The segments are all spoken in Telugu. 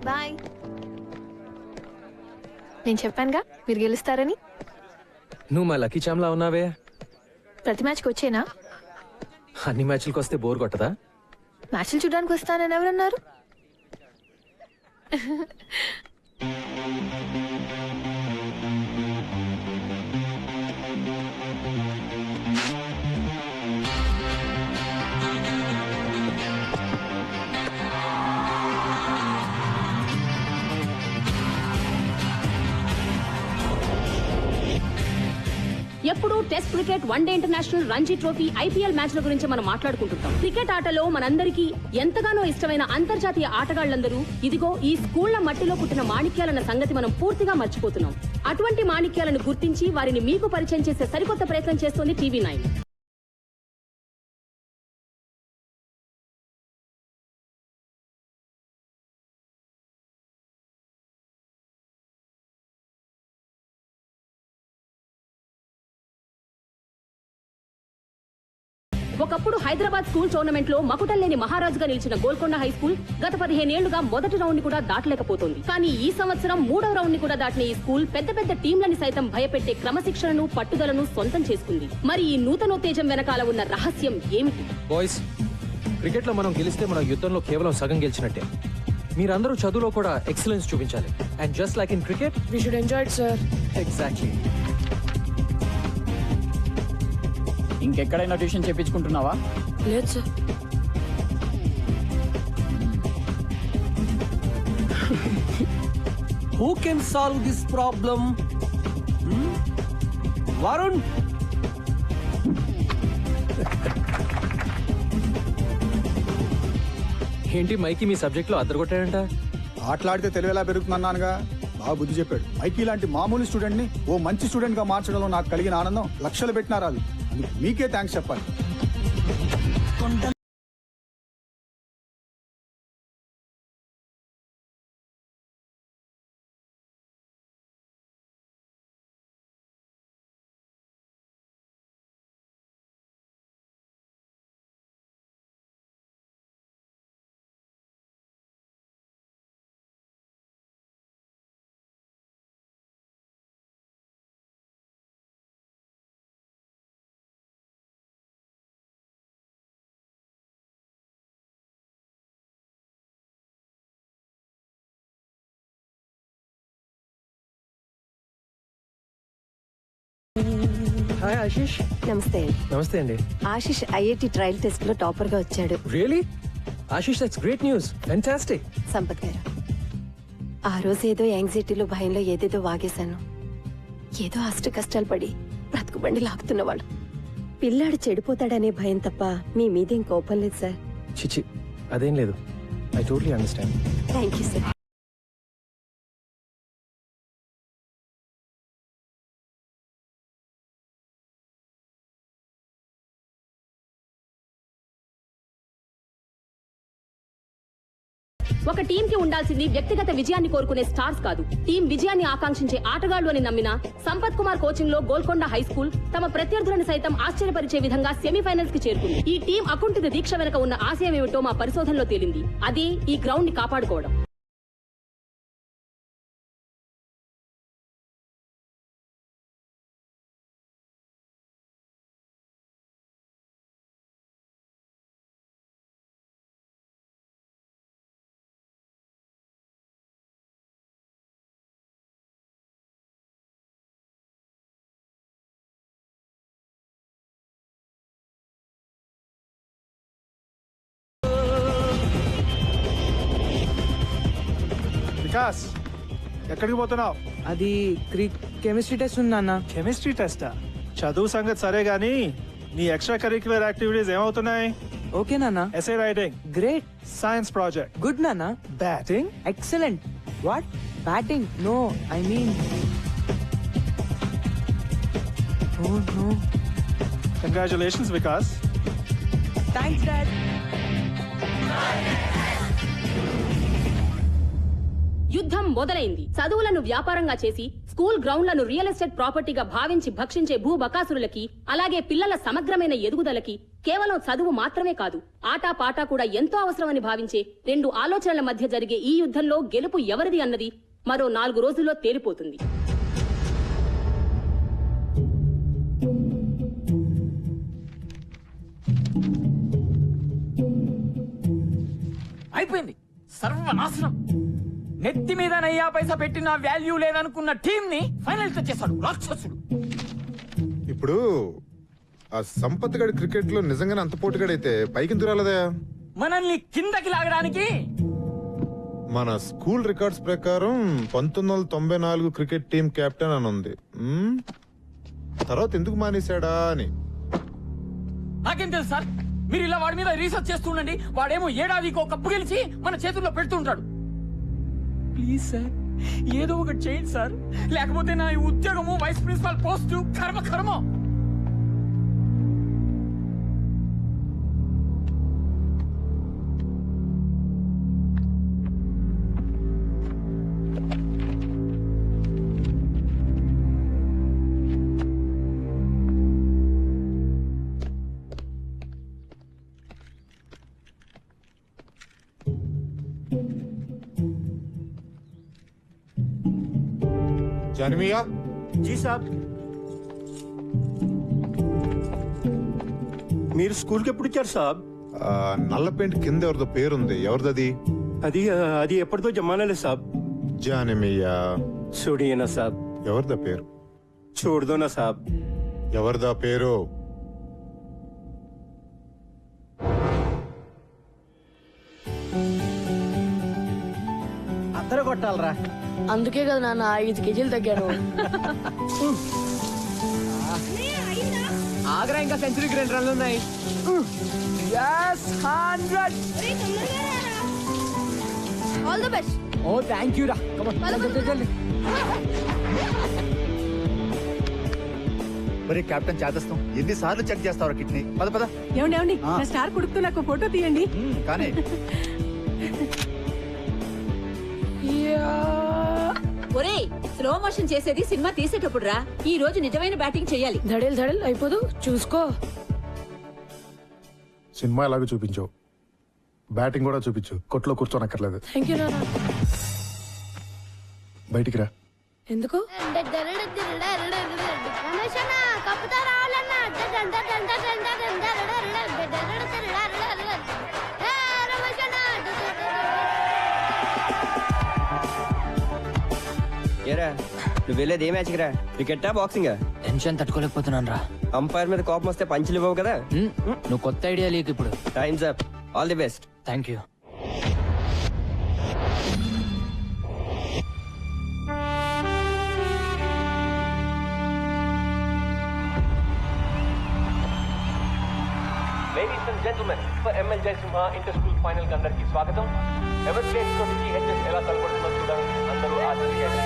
బాయ్. నేను చెప్పానుగా మీరు గెలుస్తారని. నువ్వు మా లక్కీ చామ్లా ఉన్నావే. ప్రతి మ్యాచ్కి వచ్చేనా? అన్ని మ్యాచ్లకు వస్తే బోర్ కొట్టదా? మ్యాచ్లు చూడడానికి వస్తానని ఎవరన్నారు? ఎప్పుడు test cricket, one day international, Ranji trophy, IPL మ్యాచ్ల గురించి మనం మాట్లాడుకుంటుంటాం. క్రికెట్ ఆటలో మనందరికీ ఎంతగానో ఇష్టమైన అంతర్జాతీయ ఆటగాళ్లందరూ ఇదిగో ఈ స్కూళ్ల మట్టిలో పుట్టిన మాణిక్యాలన్న సంగతి మనం పూర్తిగా మర్చిపోతున్నాం. అటువంటి మాణిక్యాలను గుర్తించి వారిని మీకు పరిచయం చేసే సరికొత్త ప్రయత్నం చేస్తోంది టీవీ9. ఒకప్పుడు హైదరాబాద్ స్కూల్ టోర్నమెంట్ లో మకుటల్లేని మహారాజుగా నిలిచిన గోల్కొండ హై స్కూల్ గత 15 ఏళ్లుగా మొదటి రౌండ్ ని కూడా దాటలేకపోతుంది. కానీ ఈ సంవత్సరం 3వ రౌండ్ ని కూడా దాటిన ఈ స్కూల్ పెద్ద పెద్ద టీంలని సైతం భయపెట్టే క్రమశిక్షణను, పట్టుదలను సొంతం చేసుకుంది. మరి ఈ నూతనోత్తేజం వెనకాల ఉన్న రహస్యం ఏమిటి? బాయ్స్, క్రికెట్ లో మనం గెలిస్తే మన యుద్ధంలో కేవలం సగం గెలిచినట్టే. మీరందరూ చదువులో కూడా ఎక్సలెన్స్ చూపించాలి. And just like in cricket we should enjoy it sir. Exactly. ఇంకెక్కడైనా ట్యూషన్ చేయించుకుంటున్నావా? లేదు sir. Who can solve this problem? Varun? ఏంటి మైకి మీ సబ్జెక్ట్ లో అద్దరగొట్టాడంట? ఆటలాడితే తెలివేలా పెరుగుతున్నానుగా. బాగా బుద్ధి చెప్పాడు. మైకి లాంటి మామూలు స్టూడెంట్ ని ఓ మంచి స్టూడెంట్ గా మార్చడంలో నాకు కలిగిన ఆనందం లక్షలు పెట్టినారా. మీకే థ్యాంక్స్ చెప్పాలి. హాయ్ ఆశీష్. నమస్తే. నమస్తే అండి. ఆశిష్ ఐఐటి ట్రయల్ టెస్ట్ లో టాపర్ గా వచ్చాడు. Really? Ashish, that's great news. Fantastic. Sampath గారు, ఆ రోజు ఏదో యాంగ్జైటీలో భయంలో ఏదేదో వాగేశాను. ఏదో అష్ట కష్టాలు పడి బ్రతుకుబండి లాగుతున్నవాడు. పిల్లాడు చెడిపోతాడనే భయం తప్ప మీ మీదేం కోపం లేదు సార్. చిచి, అదేం లేదు. I totally understand. Thank you sir. ఒక టీం కి ఉండాల్సింది వ్యక్తిగత విజయాన్ని కోరుకునే స్టార్స్ కాదు, టీం విజయాన్ని ఆకాంక్షించే ఆటగాళ్లు అని నమ్మిన సంపత్ కుమార్ కోచింగ్ లో గోల్కొండ హై స్కూల్ తమ ప్రత్యర్థులను సైతం ఆశ్చర్యపరిచే విధంగా సెమీఫైనల్స్ కి చేరుకుంది. ఈ టీం అకుంఠిత దీక్ష వెనుక ఉన్న ఆశయం ఏమిటో మా పరిశోధనలో తేలింది. అదే ఈ గ్రౌండ్ ని కాపాడుకోవడం. వికాస్, ఎక్కడికి పోతున్నావు? అది కెమిస్ట్రీ టెస్ట్ ఉంది నాన్న. కెమిస్ట్రీ టెస్టా? చదువు సంగతి సరే గానీ నీ ఎక్స్ట్రా కరిక్యులర్ యాక్టివిటీస్ ఏమవుతున్నాయి? ఓకే నాన్న. SA writing great. Science project good నాన్న. Batting excellent. What? Batting? No, I mean no. Congratulations Vikas. Thanks dad. యుద్ధం మొదలైంది. చదువులను వ్యాపారంగా చేసి స్కూల్ గ్రౌండ్లను రియల్ ఎస్టేట్ ప్రాపర్టీగా భావించి భక్షించే భూబకాసురులకి, అలాగే పిల్లల సమగ్రమైన ఎదుగుదలకి కేవలం చదువు మాత్రమే కాదు, ఆటా పాటా కూడా ఎంతో అవసరమని భావించే రెండు ఆలోచనల మధ్య జరిగే ఈ యుద్ధంలో గెలుపు ఎవరిది అన్నది మరో 4 రోజుల్లో తేలిపోతుంది. అయిపోయింది, సర్వనాశనం. నెత్తి మీద నయ్యా పైసా పెట్టిన వాల్యూ లేదనుకున్న టీం ని ఫైనల్ తెచ్చేశాడు రాక్షసుడు. ఇప్పుడు ఆ సంపత్ గడి క్రికెట్ లో నిజంగానే అంత పోటుగాడైతే పైకి ఎందుకు రాలేదా? మనల్ని కిందకి లాగడానికి. మన స్కూల్ రికార్డ్స్ ప్రకారం 1994 క్రికెట్ టీం కెప్టెన్ అని ఉంది. తర్వాత ఎందుకు మానేశాడా అని. నాకేం తెలుసు సార్, మీరు ఇలా వాడి మీద రీసెర్చ్ చేస్తూ ఉండండి. వాడేమో ఏడాదికి ఒక కప్పు గెలిచి మన చేతుల్లో పెడుతూ ఉంటాడు. ప్లీజ్ సార్, ఏదో ఒకటి చేయండి సార్, లేకపోతే నా ఈ ఉద్యోగము వైస్ ప్రిన్సిపాల్ పోస్ట్ కర్మ కర్మ. జానమియా, జీ సాబ్. మీరు స్కూల్కి ఎప్పుడు ఇచ్చారు సాబ్? నల్ల పెయింట్ కింద ఎవరిదో పేరుంది, ఎవరిదది? అది ఎప్పటిదో జమానాలే సాబ్. జానమియా చూడియేనా సాబ్? ఎవరిదా పేరు? చూడదోనా సాబ్? ఎవరిదా పేరు? అందరూ కొట్టాలరా. అందుకే కదా నాన్న 5 కేజీలు తగ్గాను. ఆగ్రా, ఇంకా సెంచరీకి 2 రన్లు ఉన్నాయి. 100. All the best. Oh thank you రా. మరి కెప్టెన్ చేదస్తాం ఎన్నిసార్లు చెక్ చేస్తావు కిడ్నీ? పద పద. ఏమండి నా స్టార్ కొడుకుతో నాకు ఫోటో తీయండి. కానీ ఒరేయ్, స్లో మోషన్ చేసేది సినిమా తీసేటప్పుడు రా. ఈ రోజు నిజమైన బ్యాటింగ్ చెయ్యాలి. ధడేల్ అయిపోదు, చూసుకో. సినిమా ఎలాగో చూపించావు, బ్యాటింగ్ కూడా చూపించు. కొట్లో కూర్చోనక్కర్లేదు. థ్యాంక్ యూ నాన్న. బయటికి రా. ఎందుకు? ఏరా, నువ్వు వెళ్ళేది ఏ మ్యాచ్కి రా? క్రికెట్టా, బాక్సింగా? టెన్షన్ తట్టుకోలేకపోతున్నాను రా. అంపైర్ మీద కోపం వస్తే పంచులు ఇవ్వవు కదా. నువ్వు కొత్త ఐడియా లేకు ఇప్పుడు. Times up. All the best. Thank you. Ladies and gentlemen, for ML Jaisimha inter-school final కి అందరికీ స్వాగతం. ఎవర్ ప్లేస్ తోటి GHS ఎలా తలపడుతుందో చూడండి. అందరూ GHS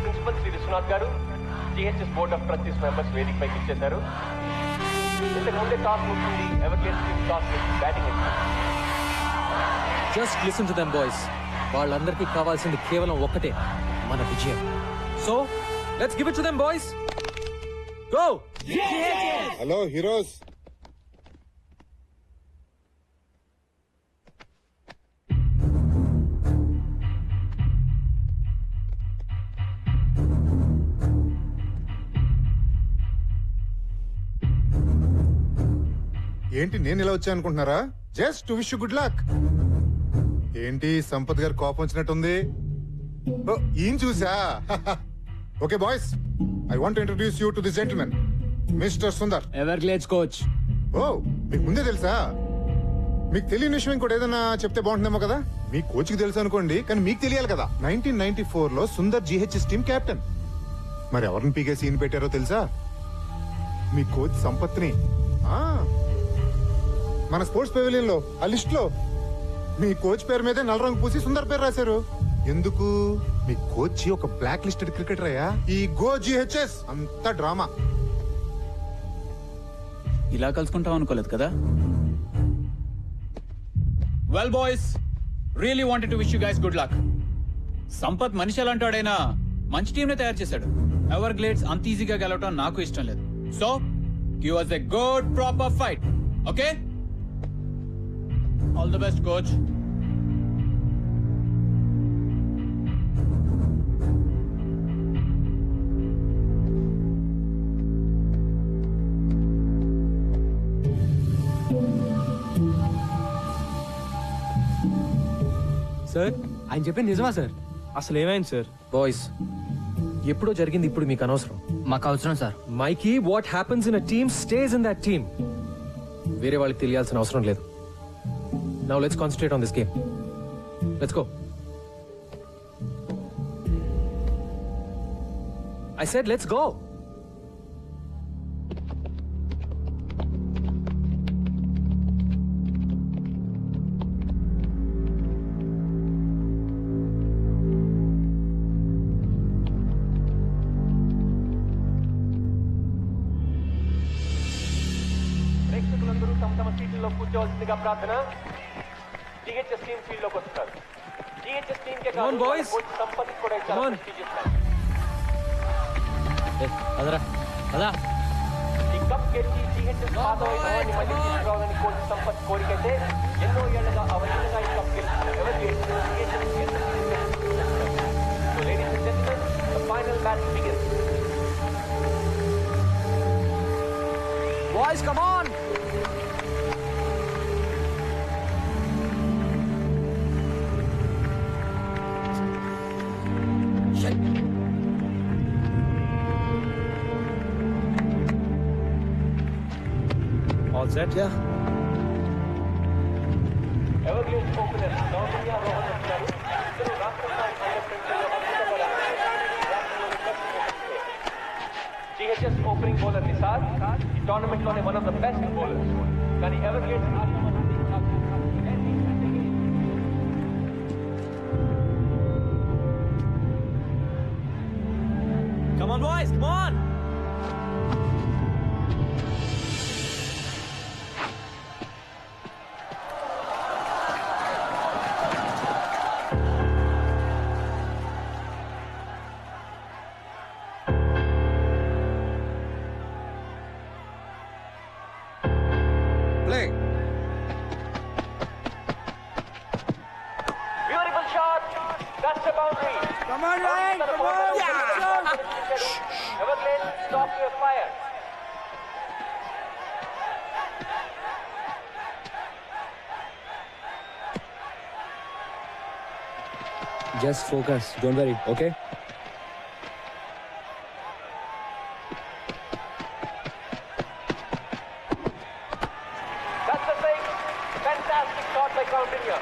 principal Shri Vishwanath garu, GHS board of trustees members వేదిక పైకి ఇచ్చేశారు. ఇంతకు ముందే టాస్ ముగిసింది. ఎవర్ ప్లేస్ టీమ్ టాస్ బ్యాటింగ్ ఇస్తారు. Just listen to them boys. వాళ్ళందరికీ కావాల్సింది కేవలం ఒక్కటే, మన విజయం. So let's give it to them boys. Go! Hello heroes. ఏంటి నేను ఇలా వచ్చా అనుకుంటున్నారా? Just to wish you good luck. ఏంటి సంపత్ గారు కోపం వచ్చినట్టుంది? ఈయన చూసా. Okay boys, I want to introduce you to this gentlemen, mister Sundar. Everglades coach. ఓ, మీకు ముందే తెలుసా? మీకు తెలియని విషయం ఇంకోటి ఏదైనా చెప్తే బాగుంటుందేమో కదా. మీ కోచ్ కి తెలుసు అనుకోండి, కానీ మీకు తెలియాలి కదా. 1994 లో సుందర్ GHS టీమ్ కెప్టెన్. మరి ఎవరిని పీకే సీన్ పెట్టారో తెలుసా? మీ కోచ్ సంపత్ని. మన స్పోర్ట్స్ పెవిలియన్ లో ఆ లిస్ట్ లో మీ కోచ్ పేరు మీదే నల్ల రంగు పూసి సుందర్ పేరు రాశారు. ఎందుకు? మీ కోచ్ ఒక బ్లాక్ లిస్టెడ్ క్రికెటర్ అయ్యా. ఈ గో GHS అంత డ్రామా. ఇలా కలుసుకుంటాం అనుకోలేదు కదా. Well boys, really wanted to wish you guys good luck. Sampath మనిషి ఎలాంటాడైనా మంచి టీం నే తయారు చేశాడు. ఎవర్ గ్లేడ్స్ అంత ఈజీగా గెలవటం నాకు ఇష్టం లేదు. So give us a good proper fight. Okay? All the best, coach. Sir ఆయన చెప్పింది నిజమా సార్? అసలు ఏమైంది సార్? బాయ్స్, ఎప్పుడో జరిగింది ఇప్పుడు మీకు అనవసరం. మాకు అవసరం sir. Mikey, what happens in a team stays in that team. వేరే వాళ్ళకి తెలియాల్సిన అవసరం లేదు. Now let's concentrate on this game. Let's go. I said let's go. ప్రేక్షకులందరూ తమ తమ సీట్లలో కూర్చోవలసిందిగా ప్రార్థన. జిహెచ్ఎస్ టీం ఫీల్డ్ లోకి వస్తున్నారు. జిహెచ్ఎస్ టీం కే కాదు, కోచ్ సంపత్ కూడా చాలా ప్రెస్టీజియస్ మ్యాచ్. అదరా అదా ఈ కప్ గెలిచి జిహెచ్ఎస్ పాత వైభవాన్ని మళ్ళీ తీసుకురావాలని కోచ్ సంపత్ కోరికైతే ఎన్నో ఏళ్లుగా అవలీలగా ఈ కప్ గెలిచిన ఎవరు so ladies and gentlemen, the final match begins. Boys come on. All set? Yeah. Evergreens opener Soundarya Rohan వచ్చారు. ఇద్దరు రాష్ట్ర స్థాయి అండర్-20 అద్భుతంగా జిహెచ్ఎస్ ఓపెనింగ్ బౌలర్ నిసార్ ఈ టోర్నమెంట్ లోనే one of the best bowlers. కానీ ఎవర్గ్రీన్స్ Come on, boys, come on! Play. Beautiful shot. That's the boundary. Come on, Ryan! Come on! Everglades, stop your fire. Just focus. Don't worry. Okay? That's the thing. Fantastic shot by Coutinho.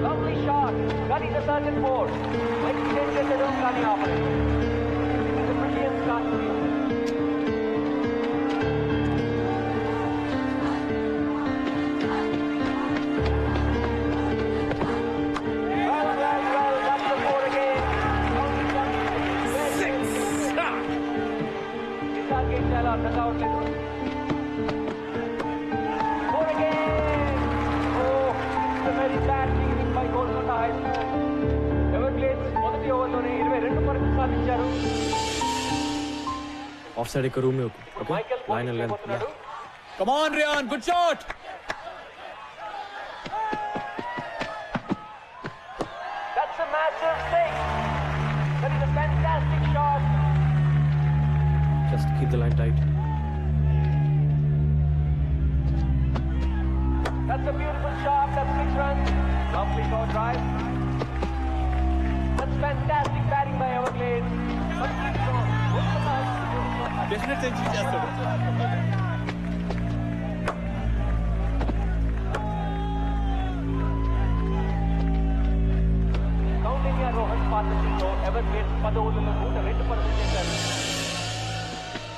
Lovely shot. Cutting the certain board. Like he didn't get the room running off it. It's a brilliant start to the Well, that's the board again. Nisar game chala knockout ledu. Board again. Oh, it's a very bad beginning by Kolkata High School. Everglades మొదటి ఓవర్లోనే 22 పరుగులు సాధించారు. ఆఫ్ సైడ్ ఒక రూమ్ మైకెల్ లైన్ లెంత్. పోతున్నాడు. Come on, Ryan. Good shot. That's a massive six. That is a fantastic shot. Just keep the line tight. That's a beautiful shot. That's 6 runs. Lovely short drive. That's fantastic batting by Everglades. But keep strong. Definite century చేస్తాడు. కౌంటింగ్ రోహన్ పార్ట్నర్షిప్ లో Everglades 10 ఓవర్లలో 102 పరుగులు చేశారు.